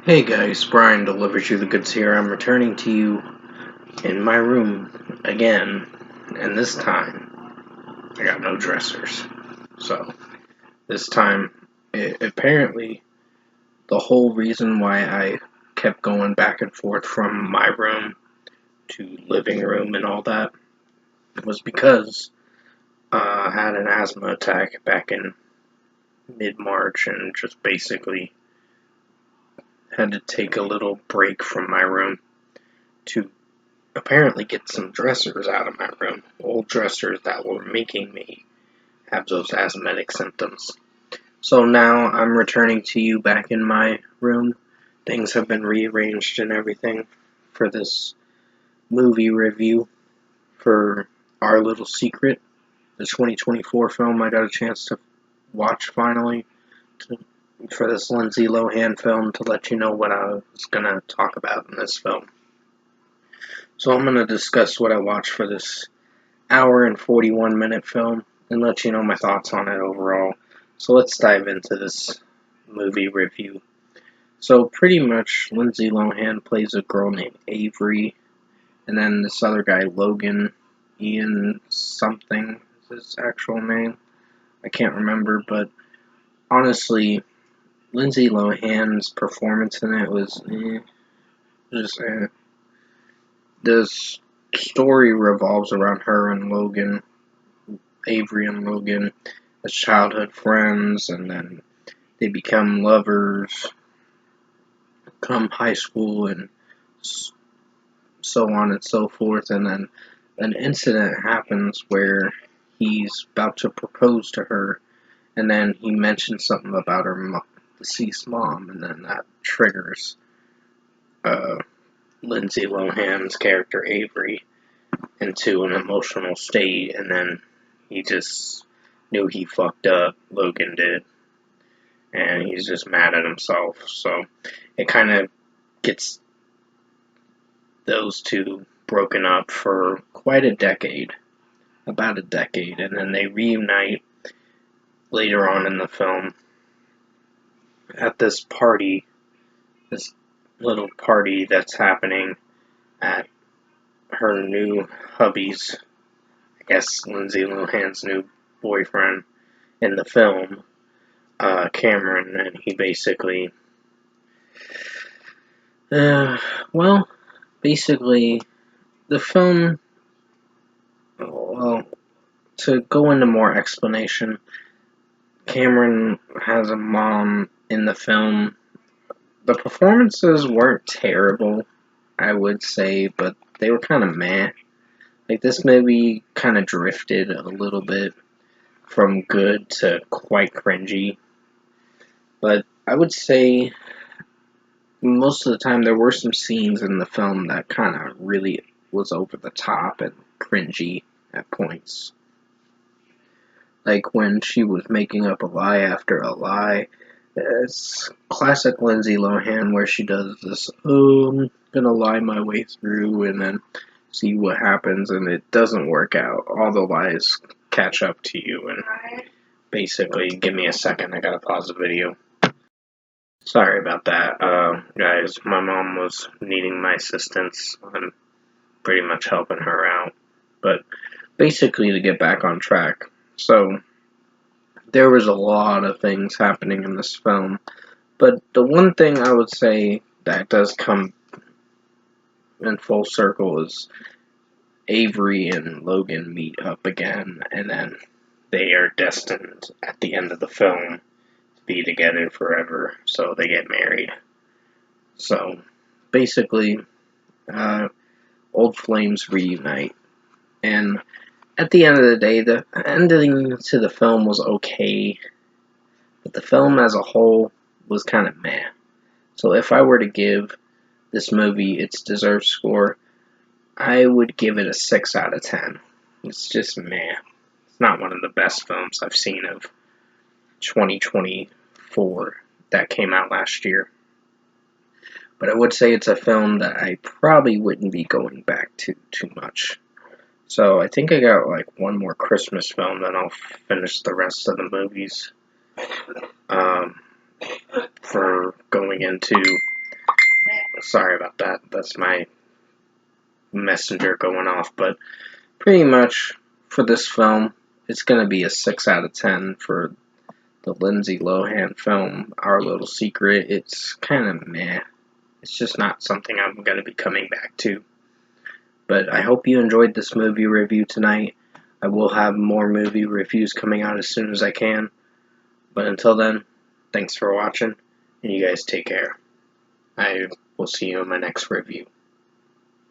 Hey guys, Brian delivers you the goods here. I'm returning to you in my room again, and this time I got no dressers. So, this time, apparently, the whole reason why I kept going back and forth from my room to living room and all that was because I had an asthma attack back in mid March and just basically had to take a little break from my room to apparently get some dressers out of my room. Old dressers that were making me have those asthmatic symptoms. So now I'm returning to you back in my room. Things have been rearranged and everything for this movie review for Our Little Secret, the 2024 film I got a chance to watch finally for this Lindsay Lohan film to let you know what I was going to talk about in this film. So I'm going to discuss what I watched for this hour and 41-minute film and let you know my thoughts on it overall. So let's dive into this movie review. So pretty much Lindsay Lohan plays a girl named Avery, and then this other guy, Logan, Ian something is his actual name. I can't remember, but honestly, Lindsay Lohan's performance in it was just This story revolves around her and Logan, Avery and Logan, as childhood friends, and then they become lovers, come high school, and so on and so forth. And then an incident happens where he's about to propose to her, and then he mentions something about her deceased mom, and then that triggers uh, Lindsay Lohan's character Avery into an emotional state, and then he just knew he fucked up. Logan did, and he's just mad at himself. So it kind of gets those two broken up for quite a decade, about a decade, and then they reunite later on in the film at this party, this little party that's happening at her new hubby's, I guess Lindsay Lohan's new boyfriend in the film, Cameron, and he basically, uh, well, basically, the film, well, to go into more explanation, Cameron has a mom in the film. The performances weren't terrible, I would say, but they were kind of meh. Like, this movie kind of drifted a little bit from good to quite cringy. But I would say most of the time there were some scenes in the film that kind of really was over the top and cringy at points. Like when she was making up a lie after a lie. It's classic Lindsay Lohan where she does this, oh, I'm gonna lie my way through and then see what happens, and it doesn't work out. All the lies catch up to you, and basically, give me a second, I gotta pause the video. Sorry about that, guys. My mom was needing my assistance. I'm pretty much helping her out. But basically, to get back on track, so there was a lot of things happening in this film. But the one thing I would say that does come in full circle is Avery and Logan meet up again, and then they are destined at the end of the film to be together forever. So they get married. So basically, uh, old flames reunite. And at the end of the day, the ending to the film was okay, but the film as a whole was kind of meh. So if I were to give this movie its deserved score, I would give it a 6 out of 10. It's just meh. It's not one of the best films I've seen of 2024 that came out last year. But I would say it's a film that I probably wouldn't be going back to too much. So I think I got like one more Christmas film, then I'll finish the rest of the movies for going into Sorry about that. That's my messenger going off. But pretty much for this film, it's going to be a 6 out of 10 for the Lindsay Lohan film, Our Little Secret. It's kind of meh. It's just not something I'm going to be coming back to. But I hope you enjoyed this movie review tonight. I will have more movie reviews coming out as soon as I can. But until then, thanks for watching, and you guys take care. I will see you in my next review.